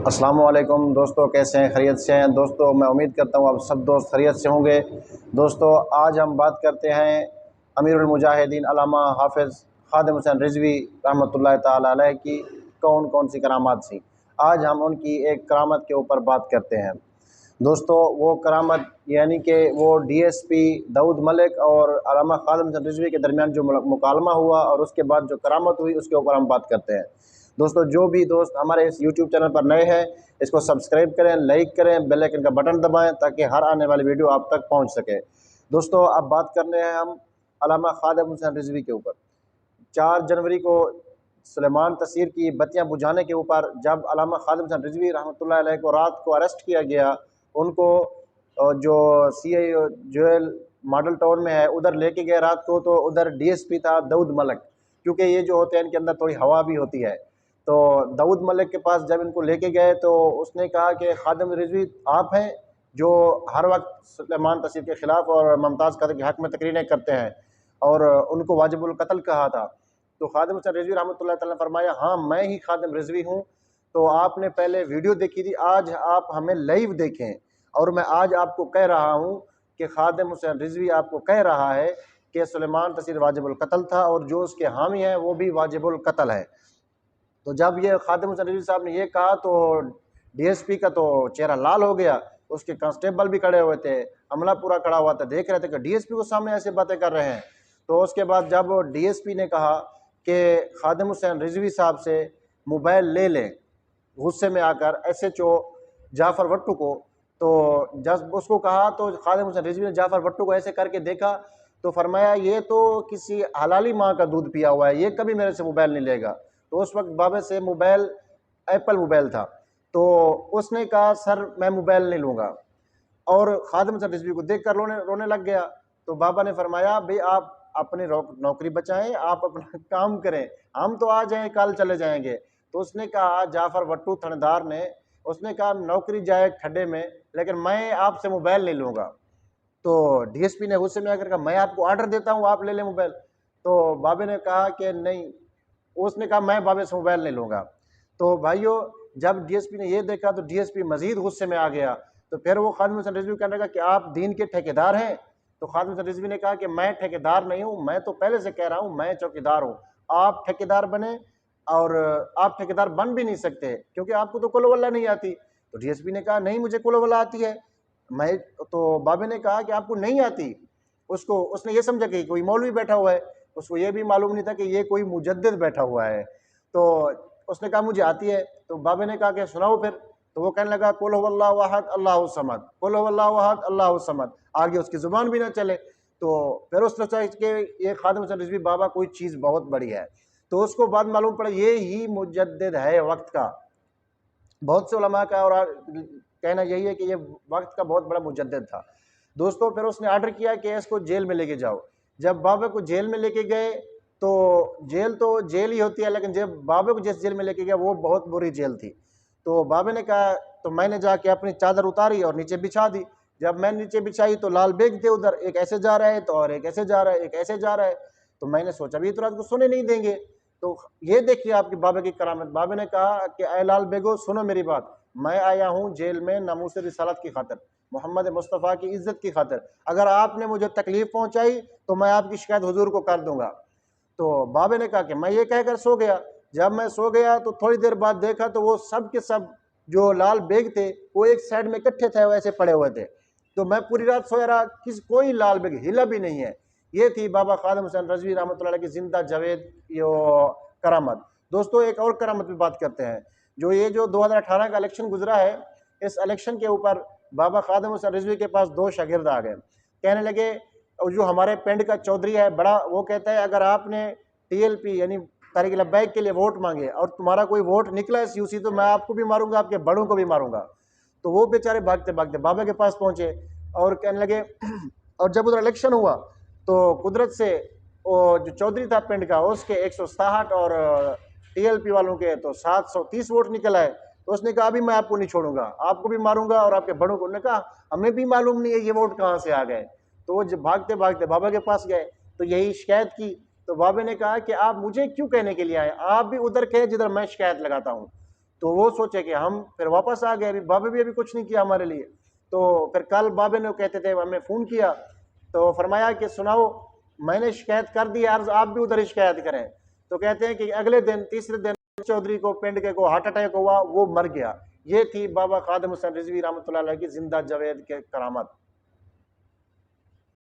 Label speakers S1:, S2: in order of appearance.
S1: अस्सलाम वालेकुम दोस्तों, कैसे हैं? खैरियत से हैं दोस्तों? मैं उम्मीद करता हूँ आप सब दोस्त खैरियत से होंगे। दोस्तों, आज हम बात करते हैं अमीरुल मुजाहिदीन अल्लामा हाफ़िज़ ख़ादिम हुसैन रिज़वी रहमतुल्लाह ताला अलैह की कौन कौन सी करामात थी। आज हम उनकी एक करामत के ऊपर बात करते हैं। दोस्तों, वो करामत यानी कि वो डीएसपी दाऊद मलिक और अल्लामा ख़ादिम हुसैन रिज़वी के दरमियान जो मुकालमा हुआ और उसके बाद जो करामत हुई, उसके ऊपर हम बात करते हैं। दोस्तों, जो भी दोस्त हमारे इस यूट्यूब चैनल पर नए हैं, इसको सब्सक्राइब करें, लाइक करें, बेल आइकन का बटन दबाएं ताकि हर आने वाली वीडियो आप तक पहुंच सके। दोस्तों, अब बात करने हैं हम अल्लामा ख़ादिम हुसैन रिज़वी के ऊपर। 4 जनवरी को सुलेमान तसीर की बत्तियां बुझाने के ऊपर जब अल्लामा ख़ादिम हुसैन रिज़वी रहमतुल्लाह अलैह को रात को अरेस्ट किया गया, उनको जो सीआई जेल मॉडल टाउन में है उधर लेके गए रात को, तो उधर डीएसपी था दाऊद मलिक, क्योंकि ये जो होते हैं इनके अंदर थोड़ी हवा भी होती है। तो दाऊद मलिक के पास जब इनको लेके गए तो उसने कहा कि ख़ादिम रिज़वी आप हैं जो हर वक्त सुलेमान तसीर के ख़िलाफ़ और मुमताज़ कदर के हक़ में तकरीरें करते हैं और उनको वाजिबुल कत्ल कहा था। तो ख़ादिम हुसैन रिज़वी रहमतुल्लाह तआला ने फरमाया, हाँ मैं ही ख़ादिम रिज़वी हूँ। तो आपने पहले वीडियो देखी थी, आज आप हमें लाइव देखें और मैं आज आपको कह रहा हूँ कि ख़ादिम हुसैन रिज़वी आपको कह रहा है कि सुलेमान तसीर वाजिबुल कत्ल था और जो उसके हामी हैं वो भी वाजिबुल कत्ल है। तो जब ये ख़ादिम हुसैन रिज़वी साहब ने ये कहा तो डीएसपी का तो चेहरा लाल हो गया, उसके कांस्टेबल भी खड़े हुए थे, अमला पूरा खड़ा हुआ था, देख रहे थे कि डीएसपी को सामने ऐसे बातें कर रहे हैं। तो उसके बाद जब डीएसपी ने कहा कि ख़ादिम हुसैन रिज़वी साहब से मोबाइल ले लें, गुस्से में आकर एसएचओ जाफ़र भट्टू को, तो जब उसको कहा तो ख़ादिम हुसैन रिज़वी ने जाफ़र भट्टू को ऐसे करके देखा तो फरमाया ये तो किसी हलाली माँ का दूध पिया हुआ है, ये कभी मेरे से मोबाइल नहीं लेगा। तो उस वक्त बाबे से मोबाइल एप्पल मोबाइल था, तो उसने कहा सर मैं मोबाइल नहीं लूँगा, और ख़ादिम हुसैन रिज़वी को देख कर रोने रोने लग गया। तो बाबा ने फरमाया भाई आप अपनी नौकरी बचाएं, आप अपना काम करें, हम तो आ जाएं कल चले जाएंगे। तो उसने कहा जाफ़र भट्टू थानेदार ने, उसने कहा नौकरी जाए खड्डे में लेकिन मैं आपसे मोबाइल नहीं लूँगा। तो डीएसपी ने गुस्से में आकर कहा मैं आपको ऑर्डर देता हूँ आप ले लें मोबाइल। तो बाबे ने कहा कि नहीं, उसने कहा मैं बाबे से मोबाइल नहीं लूँगा। तो भाइयों, जब डीएसपी ने ये देखा तो डीएसपी मजीद गुस्से में आ गया। तो फिर वो ख़ादिम हुसैन रिज़वी कहने लगा कि आप दीन के ठेकेदार हैं? तो ख़ादिम हुसैन रिज़वी ने कहा कि मैं ठेकेदार नहीं हूँ, मैं तो पहले से कह रहा हूँ मैं चौकीदार हूँ। आप ठेकेदार बने और आप ठेकेदार बन भी नहीं सकते क्योंकि आपको तो कुल वल्ला नहीं आती। तो डीएसपी ने कहा नहीं मुझे कुल वल्ला आती है। मैं तो बाबे ने कहा कि आपको नहीं आती। उसको उसने ये समझा कि कोई मौलवी बैठा हुआ है, उसको ये भी मालूम नहीं था कि ये कोई मुजद्दिद बैठा हुआ है। तो उसने कहा मुझे आती है। तो बाबे ने कहा कि सुनाओ फिर। तो वो कहने लगा कुल हुवल्लाहु अहद अल्लाहु समद, कुल हुवल्लाहु अहद अल्लाहु समद। आगे उसकी जुबान भी ना चले। तो फिर उसने सोचा कि ये ख़ादिम हुसैन रिज़वी बाबा कोई चीज़ बहुत बड़ी है। तो उसको बाद मालूम पड़ा ये ही मुजद्दिद है वक्त का। बहुत से उलमा का और कहना यही है कि ये वक्त का बहुत बड़ा मुजद्दिद था। दोस्तों, फिर उसने ऑर्डर किया कि इसको जेल में लेके जाओ। जब बाबा को जेल में लेके गए तो जेल ही होती है, लेकिन जब बाबा को जिस जेल में लेके गया वो बहुत बुरी जेल थी। तो बाबा ने कहा, तो मैंने जाके अपनी चादर उतारी और नीचे बिछा दी। जब मैं नीचे बिछाई तो लाल बेग थे उधर, एक ऐसे जा रहा है तो और एक ऐसे जा रहा है, एक ऐसे जा रहा है। तो मैंने सोचा भी तो रात को सोने नहीं देंगे। तो ये देखिए आपके बाबा की करामत। बाबा ने कहा कि ऐ लाल बेगो सुनो मेरी बात, मैं आया हूँ जेल में नामूस रिसालत की खातिर, मोहम्मद मुस्तफ़ा की इज्जत की खातिर। अगर आपने मुझे तकलीफ पहुंचाई तो मैं आपकी शिकायत हुजूर को कर दूंगा। तो बाबे ने कहा कि मैं ये कहकर सो गया। जब मैं सो गया तो थोड़ी देर बाद देखा तो वो सब के सब जो लाल बेग थे वो एक साइड में इकट्ठे थे, वैसे पड़े हुए थे। तो मैं पूरी रात सोया रहा, कोई लाल बेग हिला भी नहीं है। ये थी बाबा ख़ादिम हुसैन रिज़वी रहमतुल्लाह अलैह की जिंदा जावेद यो करामत। दोस्तों, एक और करामत पे बात करते हैं। जो 2018 का इलेक्शन गुजरा है, इस इलेक्शन के ऊपर बाबा ख़ादिम हुसैन रिज़वी के पास 2 शागिर्द आ गए। कहने लगे, और जो हमारे पिंड का चौधरी है बड़ा, वो कहता है अगर आपने टीएलपी यानी तहरीक लब्बैक के लिए वोट मांगे और तुम्हारा कोई वोट निकला है यूसी, तो मैं आपको भी मारूंगा, आपके बड़ों को भी मारूंगा। तो वो बेचारे भागते भागते बाबा के पास पहुंचे और कहने लगे और जब उधर इलेक्शन हुआ तो कुदरत से वो जो चौधरी था पिंड का, उसके 167 और टीएलपी वालों के तो 730 वोट निकल आए। तो उसने कहा अभी मैं आपको नहीं छोड़ूंगा, आपको भी मारूंगा और आपके बड़ों को। उन्होंने कहा हमें भी मालूम नहीं है ये वोट कहाँ से आ गए। तो वो जब भागते भागते बाबा के पास गए तो यही शिकायत की। तो बाबा ने कहा कि आप मुझे क्यों कहने के लिए आए, आप भी उधर कहे जिधर मैं शिकायत लगाता हूँ। तो वो सोचे कि हम फिर वापस आ गए, अभी बाबे भी अभी कुछ नहीं किया हमारे लिए। तो फिर कल बाबे ने कहते थे, हमें फ़ोन किया तो फरमाया कि सुनाओ मैंने शिकायत कर दी यार, आप भी उधर शिकायत करें। तो कहते हैं कि अगले दिन तीसरे दिन चौधरी को पिंड के को हार्ट अटैक हुआ, वो मर गया। ये थी बाबा खादिम हुसैन रिजवी रहमतुल्लाह अलैह की जिंदा जावेद के करामत।